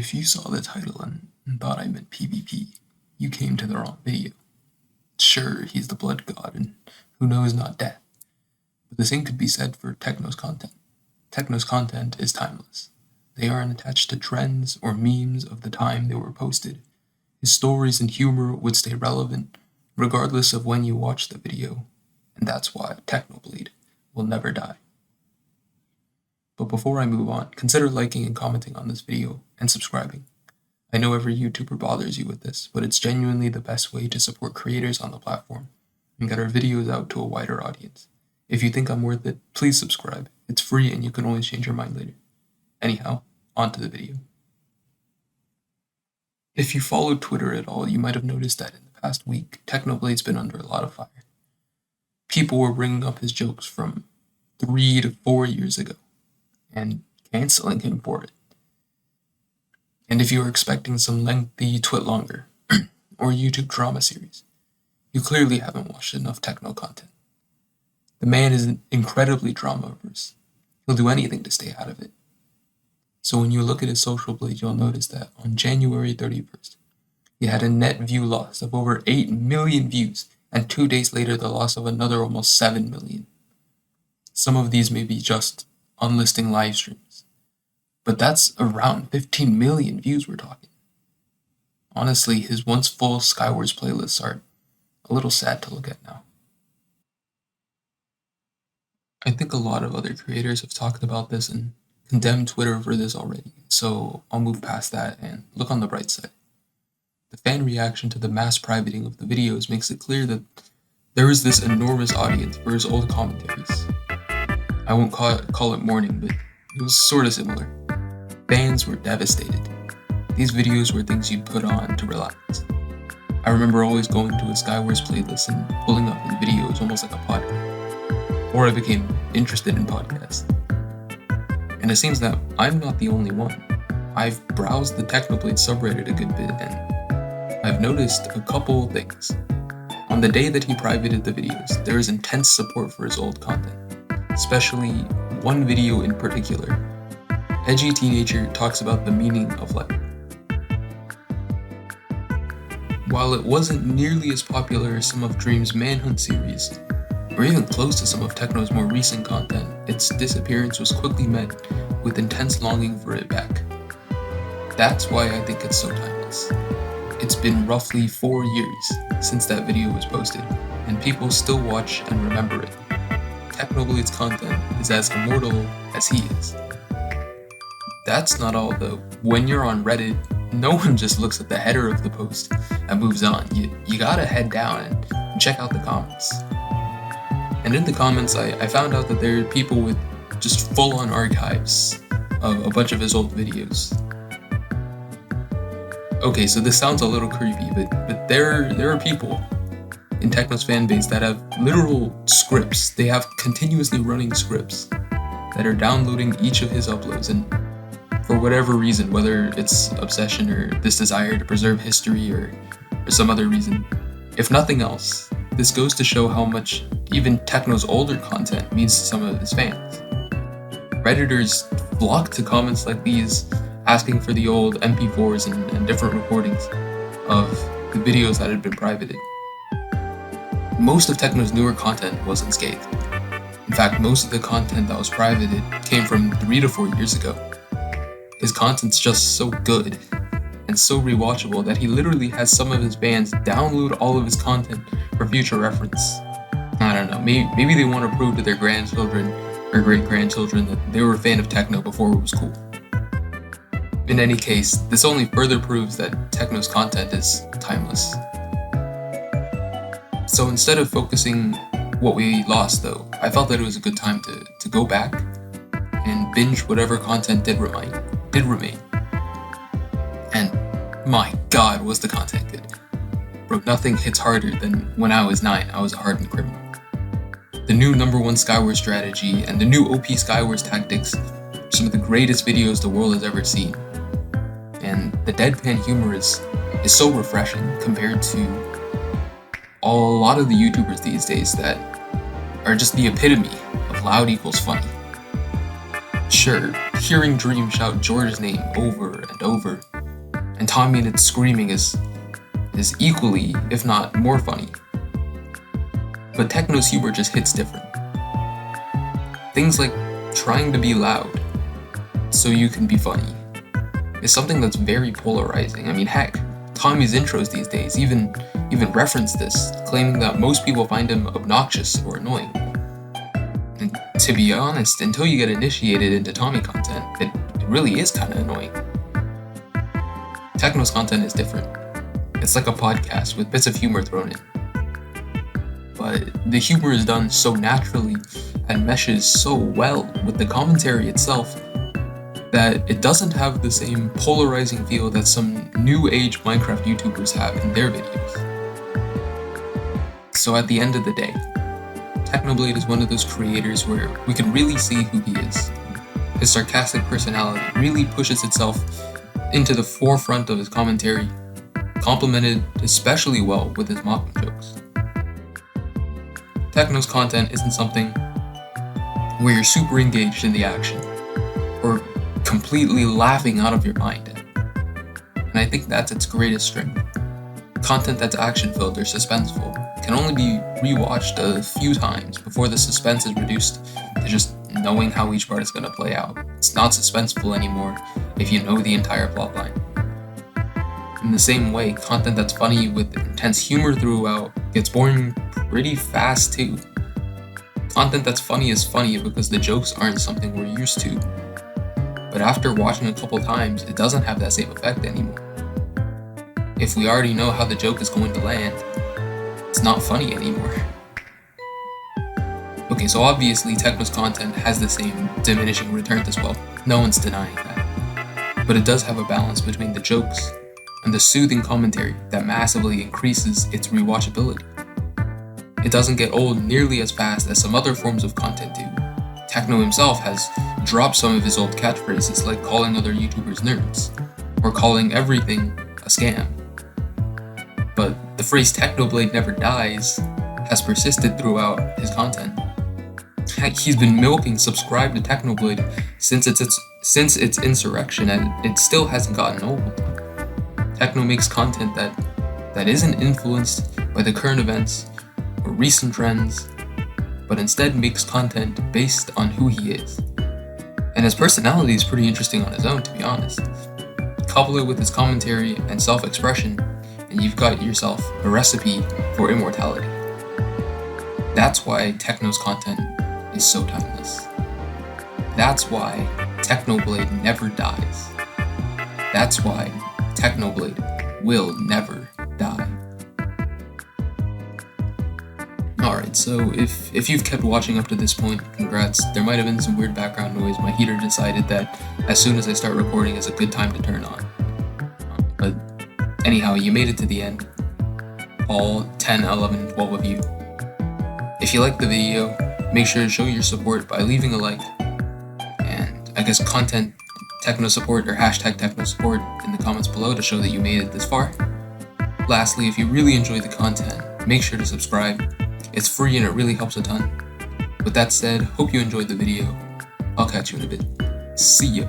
If you saw the title and thought I meant PvP, you came to the wrong video. Sure, he's the blood god, and who knows not death. But the same could be said for Techno's content. Techno's content is timeless. They aren't attached to trends or memes of the time they were posted. His stories and humor would stay relevant, regardless of when you watch the video, and that's why TECHNOBLADE will never die. But before I move on, consider liking and commenting on this video and subscribing. I know every YouTuber bothers you with this, but it's genuinely the best way to support creators on the platform and get our videos out to a wider audience. If you think I'm worth it, please subscribe. It's free and you can always change your mind later. Anyhow, on to the video. If you followed Twitter at all, you might have noticed that in the past week, TECHNOBLADE's been under a lot of fire. People were bringing up his jokes from 3 to 4 years ago and canceling him for it. And if you were expecting some lengthy twit longer or YouTube drama series, you clearly haven't watched enough Techno content. The man is incredibly drama-averse. He'll do anything to stay out of it. So when you look at his social blade, you'll notice that on January 31st, he had a net view loss of over 8 million views, and 2 days later the loss of another almost 7 million. Some of these may be just unlisting live streams, but that's around 15 million views we're talking. Honestly, his once full Skywars playlists are a little sad to look at now. I think a lot of other creators have talked about this and condemned Twitter for this already, so I'll move past that and look on the bright side. The fan reaction to the mass privating of the videos makes it clear that there is this enormous audience for his old commentaries. I won't call it mourning, but it was sort of similar. Fans were devastated. These videos were things you'd put on to relax. I remember always going to a Skywars playlist and pulling up his videos almost like a podcast. Or I became interested in podcasts. And it seems that I'm not the only one. I've browsed the TECHNOBLADE subreddit a good bit, and I've noticed a couple things. On the day that he privated the videos, there is intense support for his old content, especially one video in particular. Edgy Teenager talks about the meaning of life. While it wasn't nearly as popular as some of Dream's Manhunt series, or even close to some of Techno's more recent content, its disappearance was quickly met with intense longing for it back. That's why I think it's so timeless. It's been roughly 4 years since that video was posted, and people still watch and remember it. TECHNOBLADE's content is as immortal as he is. That's not all though. When you're on Reddit, no one just looks at the header of the post and moves on. You gotta head down and check out the comments. And in the comments, I found out that there are people with just full-on archives of a bunch of his old videos. Okay, so this sounds a little creepy, but there are people in Techno's fanbase that have literal scripts. They have continuously running scripts that are downloading each of his uploads, and for whatever reason, whether it's obsession or this desire to preserve history or some other reason, if nothing else, this goes to show how much even Techno's older content means to some of his fans. Redditors flock to comments like these, asking for the old MP4s and different recordings of the videos that had been privated. Most of Techno's newer content was unscathed. In fact, most of the content that was privated came from 3 to 4 years ago. His content's just so good and so rewatchable that he literally has some of his fans download all of his content for future reference. I don't know, maybe they want to prove to their grandchildren or great-grandchildren that they were a fan of Techno before it was cool. In any case, this only further proves that Techno's content is timeless. So instead of focusing what we lost though, I felt that it was a good time to go back and binge whatever content did remain. And my god, was the content good. Bro, nothing hits harder than when I was 9, I was a hardened criminal. The new #1 Skywars strategy and the new OP Skywars tactics are some of the greatest videos the world has ever seen. And the deadpan humor is so refreshing compared to a lot of the YouTubers these days that are just the epitome of loud equals funny. Sure, hearing Dream shout George's name over and over And Tommy and its screaming is equally, if not more funny. But Techno's humor just hits different. Things like trying to be loud so you can be funny is something that's very polarizing. I mean, heck, Tommy's intros these days even reference this, claiming that most people find him obnoxious or annoying. And to be honest, until you get initiated into Tommy content, it really is kind of annoying. Techno's content is different. It's like a podcast with bits of humor thrown in. But the humor is done so naturally and meshes so well with the commentary itself that it doesn't have the same polarizing feel that some new age Minecraft YouTubers have in their videos. So at the end of the day, TECHNOBLADE is one of those creators where we can really see who he is. His sarcastic personality really pushes itself into the forefront of his commentary, complemented especially well with his mocking jokes. Techno's content isn't something where you're super engaged in the action, or completely laughing out of your mind. And I think that's its greatest strength. Content that's action-filled or suspenseful can only be rewatched a few times before the suspense is reduced to just knowing how each part is going to play out. It's not suspenseful anymore if you know the entire plotline. In the same way, content that's funny with intense humor throughout gets boring pretty fast too. Content that's funny is funny because the jokes aren't something we're used to. But after watching a couple times, it doesn't have that same effect anymore. If we already know how the joke is going to land, it's not funny anymore. Okay, so obviously Techno's content has the same diminishing returns as well. No one's denying that. But it does have a balance between the jokes and the soothing commentary that massively increases its rewatchability. It doesn't get old nearly as fast as some other forms of content do. Techno himself has dropped some of his old catchphrases like calling other YouTubers nerds, or calling everything a scam. But the phrase TECHNOBLADE never dies has persisted throughout his content. He's been milking subscribe to TECHNOBLADE since its insurrection, and it still hasn't gotten old. Techno makes content that isn't influenced by the current events or recent trends, but instead makes content based on who he is. And his personality is pretty interesting on his own, to be honest. Couple it with his commentary and self-expression, and you've got yourself a recipe for immortality. That's why Techno's content is so timeless. That's why TECHNOBLADE never dies. That's why TECHNOBLADE will never die. Alright, so if you've kept watching up to this point, congrats. There might have been some weird background noise. My heater decided that as soon as I start recording is a good time to turn on. But anyhow, you made it to the end. All 10, 11, 12 of you. If you liked the video, make sure to show your support by leaving a like, and I guess content Techno support or hashtag Techno support in the comments below to show that you made it this far. Lastly, if you really enjoy the content, make sure to subscribe. It's free and it really helps a ton. With that said, hope you enjoyed the video. I'll catch you in a bit. See ya.